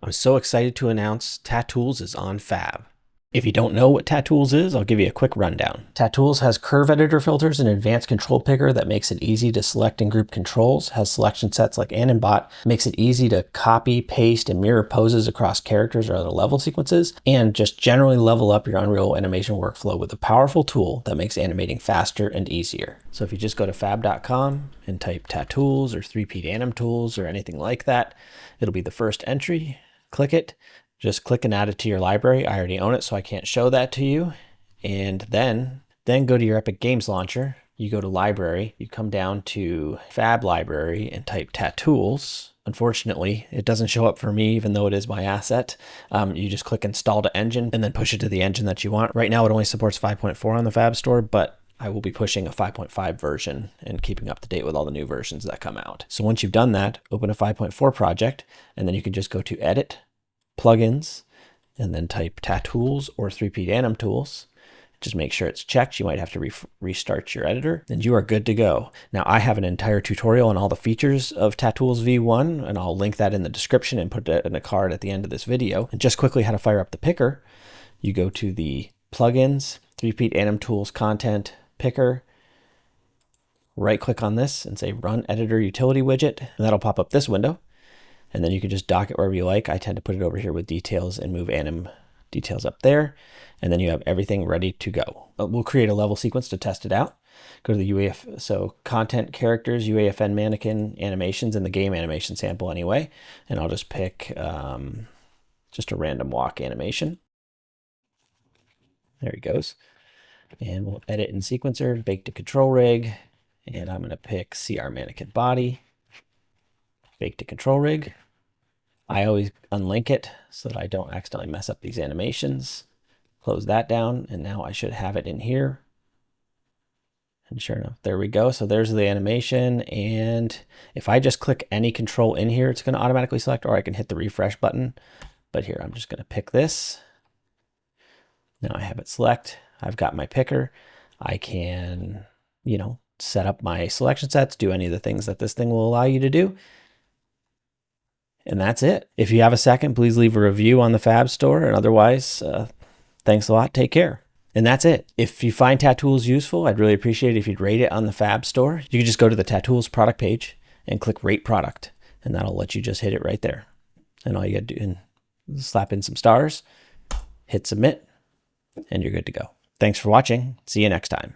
I'm so excited to announce Tatools is on Fab. If you don't know what Tatools is, I'll give you a quick rundown. Tatools has curve editor filters and advanced control picker that makes it easy to select and group controls, has selection sets like animate, makes it easy to copy, paste, and mirror poses across characters or other level sequences, and just generally level up your Unreal animation workflow with a powerful tool that makes animating faster and easier. So if you just go to fab.com and type Tatools or 3P Anim Tools or anything like that, it'll be the first entry. Click it. Just click and add it to your library. I already own it, so I can't show that to you. And then go to your Epic Games Launcher. You go to Library. You come down to Fab Library and type Tatools. Unfortunately, it doesn't show up for me, even though it is my asset. You just click Install to Engine and then push it to the engine that you want. Right now, it only supports 5.4 on the Fab Store, but I will be pushing a 5.5 version and keeping up to date with all the new versions that come out. So once you've done that, open a 5.4 project, and then you can just go to Edit, Plugins, and then type Tatools or 3P Anim Tools. Just make sure it's checked. You might have to restart your editor, and you are good to go. Now, I have an entire tutorial on all the features of Tatools V1, and I'll link that in the description and put it in a card at the end of this video. And just quickly how to fire up the picker. You go to the Plugins, 3P Anim Tools Content Picker, right-click on this and say Run Editor Utility Widget, and that'll pop up this window. And then you can just dock it wherever you like. I tend to put it over here with details and move anim details up there. And then you have everything ready to go. We'll create a level sequence to test it out. Go to the UAF, so content, characters, UAFN mannequin, animations, and the game animation sample anyway. And I'll just pick just a random walk animation. There he goes. And we'll edit in sequencer, bake to control rig. And I'm gonna pick CR mannequin body, bake to control rig. I always unlink it so that I don't accidentally mess up these animations. Close that down, and now I should have it in here. And sure enough, there we go. So there's the animation, and if I just click any control in here, it's going to automatically select, or I can hit the refresh button. But here, I'm just going to pick this. Now I have it select. I've got my picker. I can, set up my selection sets, do any of the things that this thing will allow you to do. And that's it. If you have a second, please leave a review on the Fab Store. And otherwise, thanks a lot. Take care. And that's it. If you find Tatools useful, I'd really appreciate it if you'd rate it on the Fab Store. You can just go to the Tatools product page and click Rate Product. And that'll let you just hit it right there. And all you got to do is slap in some stars, hit Submit, and you're good to go. Thanks for watching. See you next time.